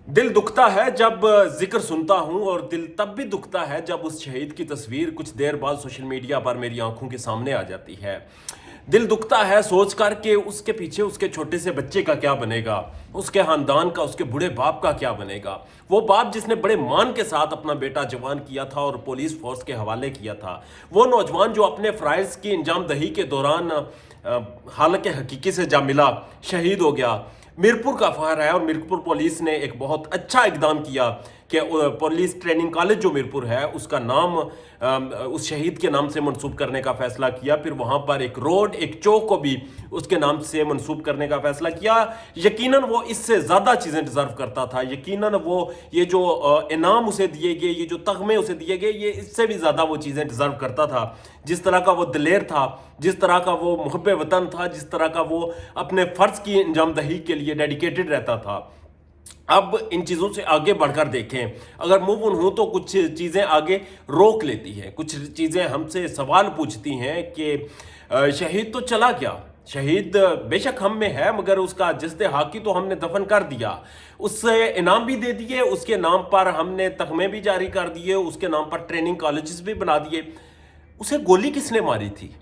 दिल दुखता है जब जिक्र सुनता हूं और दिल तब भी दुखता है जब उस शहीद की तस्वीर कुछ देर बाद सोशल मीडिया पर मेरी आंखों के सामने आ जाती है। दिल दुखता है सोचकर के उसके पीछे उसके छोटे से बच्चे का क्या बनेगा, उसके खानदान का, उसके बूढ़े बाप का क्या बनेगा। वो बाप जिसने बड़े मान के साथ अपना बेटा जवान किया था और पुलिस फोर्स के हवाले किया था। वो नौजवान जो अपने फ़राइज़ की अंजाम दही के दौरान हालांकि हकीकी से जा मिला, शहीद हो गया। मीरपुर का फखर है और मीरपुर पुलिस ने एक बहुत अच्छा इकदाम किया कि पुलिस ट्रेनिंग कॉलेज जो मीरपुर है उसका नाम उस शहीद के नाम से मंसूब करने का फैसला किया। फिर वहाँ पर एक रोड, एक चौक को भी उसके नाम से मंसूब करने का फैसला किया। यकीनन वो इससे ज़्यादा चीज़ें डिज़र्व करता था। यकीनन वो ये जो इनाम उसे दिए गए, ये जो तगमे उसे दिए गए, ये इससे भी ज़्यादा वो चीज़ें डिज़र्व करता था। जिस तरह का वो दिलेर था, जिस तरह का वो मुहब्बे वतन था, जिस तरह का वो अपने फ़र्ज़ की अंजाम दही के लिए डेडिकेटेड रहता था। अब इन चीज़ों से आगे बढ़कर देखें, अगर मूव ऑन हो तो कुछ चीज़ें आगे रोक लेती हैं, कुछ चीज़ें हमसे सवाल पूछती हैं कि शहीद तो चला गया, शहीद बेशक हम में है मगर उसका जिस्ते हाकी तो हमने दफन कर दिया, उससे इनाम भी दे दिए, उसके नाम पर हमने तगमे भी जारी कर दिए, उसके नाम पर ट्रेनिंग कॉलेजेस भी बना दिए। उसे गोली किसने मारी थी?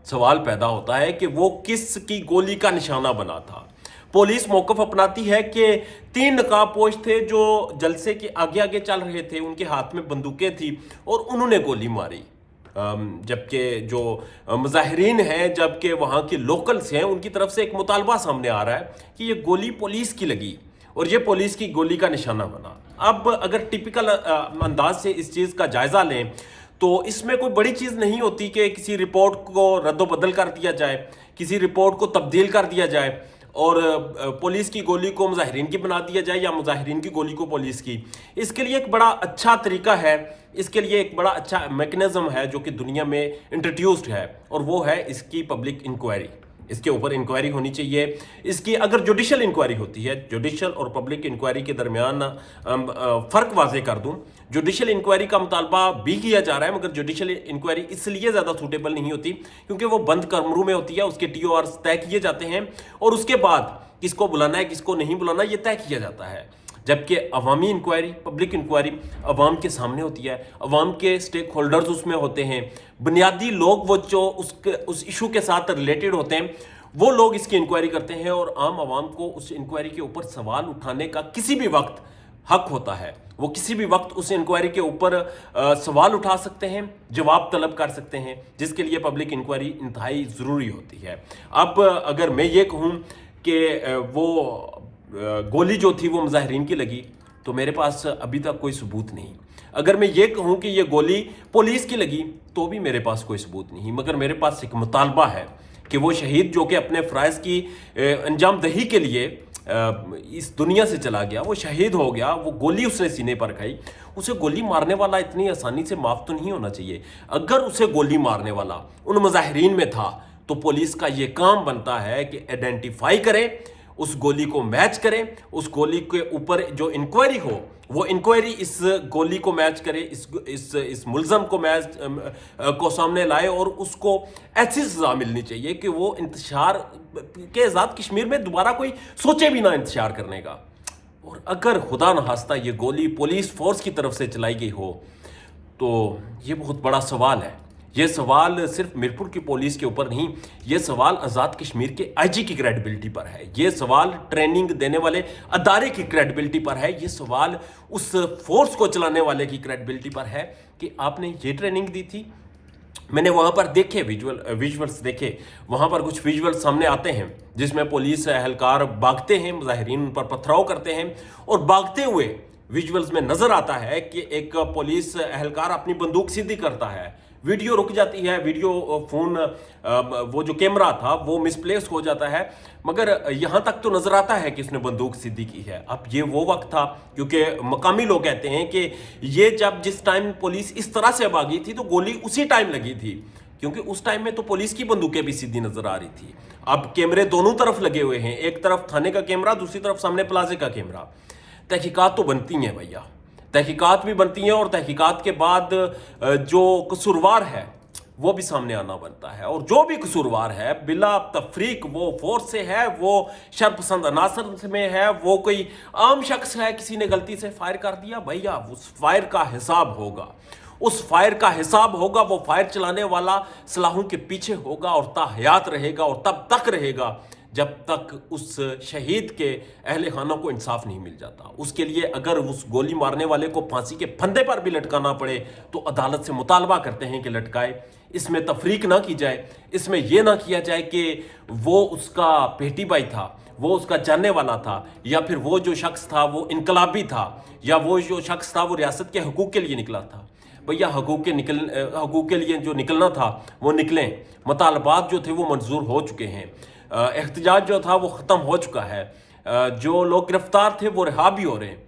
सवाल पैदा होता है कि वो किस की गोली का निशाना बना था। पुलिस मौकफ अपनाती है कि 3 नकाबपोश थे जो जलसे के आगे आगे चल रहे थे, उनके हाथ में बंदूकें थी और उन्होंने गोली मारी। जबकि जो मुजाहिरीन हैं, जबकि वहाँ के लोकल्स हैं, उनकी तरफ से एक मुतालबा सामने आ रहा है कि ये गोली पुलिस की लगी और ये पुलिस की गोली का निशाना बना। अब अगर टिपिकल अंदाज से इस चीज़ का जायज़ा लें तो इसमें कोई बड़ी चीज़ नहीं होती कि किसी रिपोर्ट को रद्द-बदल कर दिया जाए, किसी रिपोर्ट को तब्दील कर दिया जाए और पुलिस की गोली को मुजाहिरीन की बना दिया जाए या मुजाहिरीन की गोली को पुलिस की। इसके लिए एक बड़ा अच्छा तरीका है, इसके लिए एक बड़ा अच्छा मैकेनिज़्म है जो कि दुनिया में इंट्रोड्यूस्ड है और वो है इसकी पब्लिक इंक्वायरी। इसके ऊपर इंक्वायरी होनी चाहिए। इसकी अगर जुडिशल इंक्वायरी होती है, जुडिशल और पब्लिक इंक्वायरी के दरमियान फ़र्क वाज़े कर दूं, जुडिशल इंक्वायरी का मुतालबा भी किया जा रहा है मगर जुडिशल इंक्वायरी इसलिए ज़्यादा सूटेबल नहीं होती क्योंकि वो बंद कमरों में होती है, उसके TORs तय किए जाते हैं और उसके बाद किसको बुलाना है किसको नहीं बुलाना ये तय किया जाता है। जबकि अवामी इंक्वायरी, पब्लिक इंक्वायरी अवाम के सामने होती है, अवाम के स्टेक होल्डर्स उसमें होते हैं, बुनियादी लोग वो जो उस इशू के साथ रिलेटेड होते हैं वो लोग इसकी इंक्वायरी करते हैं और आम आवाम को उस इंक्वायरी के ऊपर सवाल उठाने का किसी भी वक्त हक होता है। वो किसी भी वक्त उस इंक्वायरी के ऊपर सवाल उठा सकते हैं, जवाब तलब कर सकते हैं, जिसके लिए पब्लिक इंक्वायरी इंतहाई ज़रूरी होती है। अब अगर मैं ये कहूँ कि वो गोली जो थी वो मुजाहिरीन की लगी तो मेरे पास अभी तक कोई सबूत नहीं। अगर मैं ये कहूँ कि ये गोली पुलिस की लगी तो भी मेरे पास कोई सबूत नहीं, मगर मेरे पास एक मुतालबा है कि वो शहीद जो कि अपने फ़राइज़ की अंजाम दही के लिए इस दुनिया से चला गया, वो शहीद हो गया, वो गोली उसने सीने पर खाई, उसे गोली मारने वाला इतनी आसानी से माफ़ तो नहीं होना चाहिए। अगर उसे गोली मारने वाला उन मुजाहिरीन में था तो पुलिस का ये काम बनता है कि आइडेंटिफाई करें, उस गोली को मैच करें, उस गोली के ऊपर जो इंक्वायरी हो वो इंक्वायरी इस गोली को मैच करे, इस मुलज़म को मैच को सामने लाए और उसको ऐसी सज़ा मिलनी चाहिए कि वो इंतशार के आज़ाद कश्मीर में दोबारा कोई सोचे भी ना इंतशार करने का। और अगर खुदा न खास्ता ये गोली पुलिस फोर्स की तरफ से चलाई गई हो तो ये बहुत बड़ा सवाल है। ये सवाल सिर्फ मीरपुर की पुलिस के ऊपर नहीं, ये सवाल आज़ाद कश्मीर के IG की क्रेडिबिलिटी पर है, ये सवाल ट्रेनिंग देने वाले अदारे की क्रेडिबिलिटी पर है, ये सवाल उस फोर्स को चलाने वाले की क्रेडिबिलिटी पर है कि आपने ये ट्रेनिंग दी थी। मैंने वहाँ पर देखे विजुअल्स देखे, वहाँ पर कुछ विजुअल्स सामने आते हैं जिसमें पुलिस एहलकार भागते हैं, मुजाहिरीन उन पर पथराव करते हैं और भागते हुए विजुअल्स में नज़र आता है कि एक पुलिस एहलकार अपनी बंदूक सीधी करता है, वीडियो रुक जाती है, वीडियो फ़ोन वो जो कैमरा था वो मिसप्लेस हो जाता है, मगर यहाँ तक तो नज़र आता है कि उसने बंदूक सीधी की है। अब ये वो वक्त था क्योंकि मकामी लोग कहते हैं कि ये जब जिस टाइम पुलिस इस तरह से भागी थी तो गोली उसी टाइम लगी थी क्योंकि उस टाइम में तो पुलिस की बंदूकें भी सीधी नज़र आ रही थी। अब कैमरे दोनों तरफ लगे हुए हैं, एक तरफ थाने का कैमरा, दूसरी तरफ सामने प्लाजे का कैमरा। तहकीकात तो बनती हैं भैया, तहकीकात भी बनती हैं और तहकीकात के बाद जो कसूरवार है वो भी सामने आना बनता है। और जो भी कसूरवार है बिला तफरीक, वो फोर्स से है, वो शरपसंद अनासर में है, वो कोई आम शख्स है, किसी ने गलती से फायर कर दिया, भैया उस फायर का हिसाब होगा, उस फायर का हिसाब होगा। वो फायर चलाने वाला सलाहों के पीछे होगा और ताहयात रहेगा, और तब तक रहेगा जब तक उस शहीद के अहले खाना को इंसाफ नहीं मिल जाता। उसके लिए अगर उस गोली मारने वाले को फांसी के फंदे पर भी लटकाना पड़े तो अदालत से मुतालबा करते हैं कि लटकाए। इसमें तफरीक ना की जाए, इसमें यह ना किया जाए कि वो उसका पेटी भाई था, वो उसका जानने वाला था, या फिर वो जो शख्स था वो इनकलाबी था, या वो जो शख्स था वो रियासत के हकूक़ के लिए निकला था। भैया हकूक़ के लिए जो निकलना था वो निकलें। मुतालबात जो थे वो मंजूर हो चुके हैं, एहतजाज जो था वो ख़त्म हो चुका है, जो लोग गिरफ्तार थे वो रिहा भी हो रहे हैं।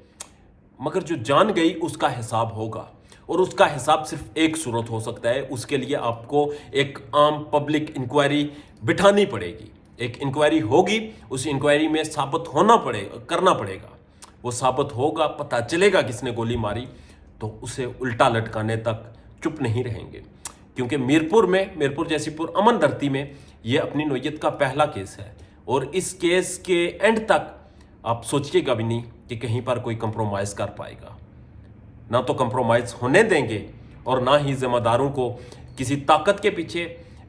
मगर जो जान गई उसका हिसाब होगा, और उसका हिसाब सिर्फ एक सूरत हो सकता है। उसके लिए आपको एक आम पब्लिक इंक्वायरी बिठानी पड़ेगी। एक इंक्वायरी होगी, उस इंक्वायरी में साबित करना पड़ेगा। वो साबित होगा, पता चलेगा किसने गोली मारी, तो उसे उल्टा लटकाने तक चुप नहीं रहेंगे। क्योंकि मीरपुर जैसी पुरअमन धरती में ये अपनी नौयत का पहला केस है, और इस केस के एंड तक आप सोचिएगा भी नहीं कि कहीं पर कोई कंप्रोमाइज़ कर पाएगा। ना तो कंप्रोमाइज़ होने देंगे, और ना ही ज़िम्मेदारों को किसी ताकत के पीछे,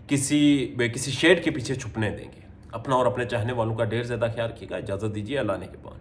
किसी शेड के पीछे छुपने देंगे। अपना और अपने चाहने वालों का ढेर ज़्यादा ख्याल रखिएगा। इजाज़त दीजिए, अल्लाह ने के पान।